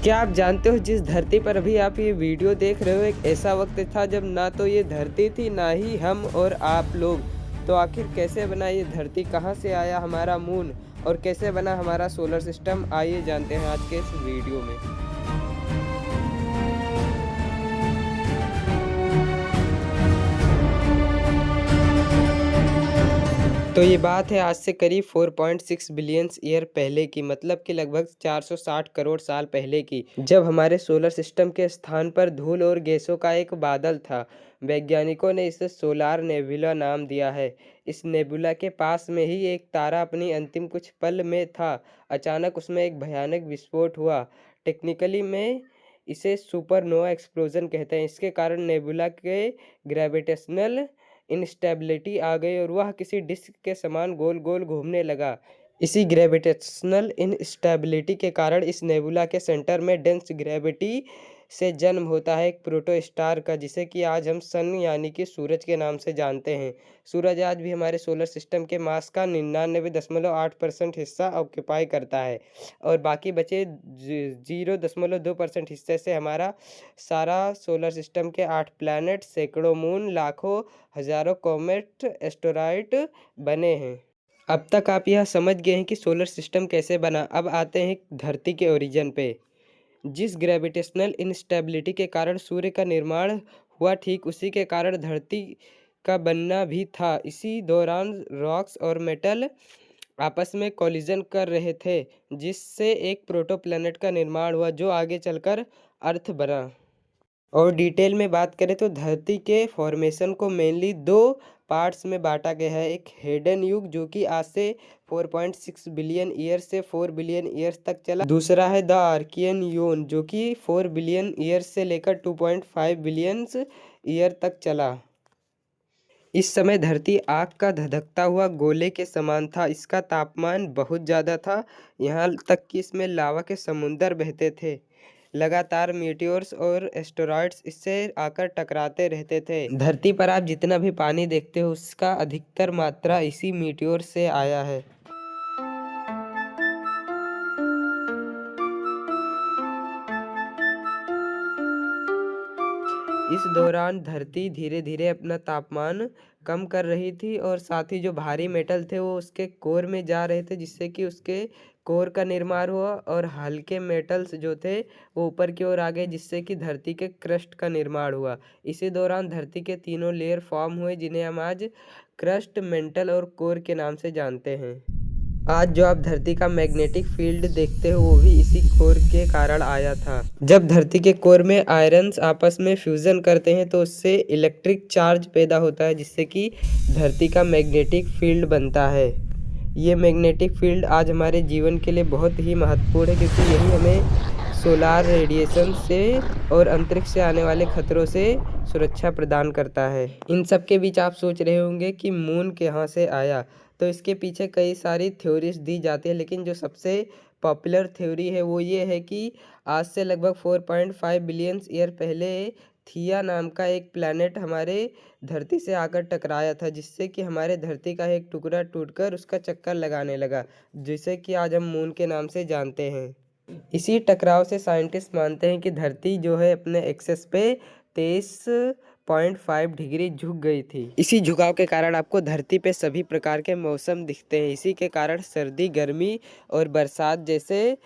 क्या आप जानते हो जिस धरती पर अभी आप ये वीडियो देख रहे हो एक ऐसा वक्त था जब ना तो ये धरती थी ना ही हम और आप लोग। तो आखिर कैसे बना ये धरती, कहाँ से आया हमारा मून और कैसे बना हमारा सोलर सिस्टम, आइए जानते हैं आज के इस वीडियो में। तो ये बात है आज से करीब 4.6 बिलियन ईयर पहले की, मतलब कि लगभग 460 करोड़ साल पहले की, जब हमारे सोलर सिस्टम के स्थान पर धूल और गैसों का एक बादल था। वैज्ञानिकों ने इसे सोलार नेबुला नाम दिया है। इस नेबुला के पास में ही एक तारा अपनी अंतिम कुछ पल में था। अचानक उसमें एक भयानक विस्फोट हुआ। टेक्निकली में इसे सुपरनोवा एक्सप्लोजन कहते हैं। इसके कारण नेबुला के ग्रेविटेशनल इंस्टेबिलिटी आ गई और वह किसी डिस्क के समान गोल गोल घूमने लगा। इसी ग्रेविटेशनल इंस्टेबिलिटी के कारण इस नेबुला के सेंटर में डेंस ग्रेविटी से जन्म होता है एक प्रोटोस्टार का, जिसे कि आज हम सन यानी कि सूरज के नाम से जानते हैं। सूरज आज भी हमारे सोलर सिस्टम के मास का 99.8% हिस्सा ऑक्यूपाई करता है और बाकी बचे 0.2% हिस्से से हमारा सारा सोलर सिस्टम के 8 प्लैनेट, सैकड़ों मून, लाखों हजारों कॉमेट, एस्टेरॉइड बने हैं। अब तक आप यह समझ गए हैं कि सोलर सिस्टम कैसे बना। अब आते हैं धरती के ओरिजिन पे। जिस ग्रेविटेशनल इंस्टेबिलिटी के कारण सूर्य का निर्माण हुआ, ठीक उसी के कारण धरती का बनना भी था। इसी दौरान रॉक्स और मेटल आपस में कोलिजन कर रहे थे, जिससे एक प्रोटोप्लैनेट का निर्माण हुआ जो आगे चलकर अर्थ बना। और डिटेल में बात करें तो धरती के फॉर्मेशन को मेनली दो पार्ट्स में बांटा गया है। एक हेडन युग जो कि आज से 4.6 बिलियन ईयर से 4 बिलियन ईयर्स तक चला। दूसरा है द आर्कियन योन जो कि 4 बिलियन ईयर्स से लेकर 2.5 बिलियन ईयर तक चला। इस समय धरती आग का धधकता हुआ गोले के समान था। इसका तापमान बहुत ज़्यादा था, यहाँ तक कि इसमें लावा के समुंदर बहते थे। लगातार मीटियोर्स और एस्टेरॉइड्स इससे आकर टकराते रहते थे। धरती पर आप जितना भी पानी देखते हो उसका अधिकतर मात्रा इसी मीटियोर से आया है। इस दौरान धरती धीरे धीरे अपना तापमान कम कर रही थी और साथ ही जो भारी मेटल थे वो उसके कोर में जा रहे थे, जिससे कि उसके कोर का निर्माण हुआ और हल्के मेटल्स जो थे वो ऊपर की ओर आ गए, जिससे कि धरती के क्रस्ट का निर्माण हुआ। इसी दौरान धरती के तीनों लेयर फॉर्म हुए जिन्हें हम आज क्रस्ट, मेंटल और कोर के नाम से जानते हैं। आज जो आप धरती का मैग्नेटिक फील्ड देखते हो वो भी इसी कोर के कारण आया था। जब धरती के कोर में आयरन्स आपस में फ्यूजन करते हैं तो उससे इलेक्ट्रिक चार्ज पैदा होता है, जिससे कि धरती का मैग्नेटिक फील्ड बनता है। ये मैग्नेटिक फील्ड आज हमारे जीवन के लिए बहुत ही महत्वपूर्ण है, क्योंकि यही हमें सोलार रेडिएशन से और अंतरिक्ष से आने वाले खतरों से सुरक्षा प्रदान करता है। इन सब के बीच आप सोच रहे होंगे कि मून कहाँ से आया, तो इसके पीछे कई सारी थ्योरीज दी जाती है, लेकिन जो सबसे पॉपुलर थ्योरी है वो ये है कि आज से लगभग 4.5 बिलियन ईयर पहले थिया नाम का एक प्लैनेट हमारे धरती से आकर टकराया था, जिससे कि हमारे धरती का एक टुकड़ा टूटकर उसका चक्कर लगाने लगा, जिसे कि आज हम मून के नाम से जानते हैं। इसी टकराव से साइंटिस्ट मानते हैं कि धरती जो है अपने एक्सेस पे 23.5 डिग्री झुक गई थी। इसी झुकाव के कारण आपको धरती पे सभी प्रकार के मौसम दिखते हैं। इसी के कारण सर्दी, गर्मी और बरसात जैसे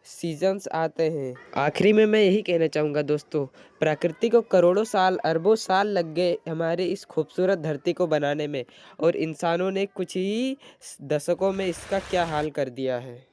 सीजन्स आते हैं। आखिरी में मैं यही कहना चाहूँगा दोस्तों, प्रकृति को करोड़ों साल, अरबों साल लग गए हमारे इस खूबसूरत धरती को बनाने में, और इंसानों ने कुछ ही दशकों में इसका क्या हाल कर दिया है।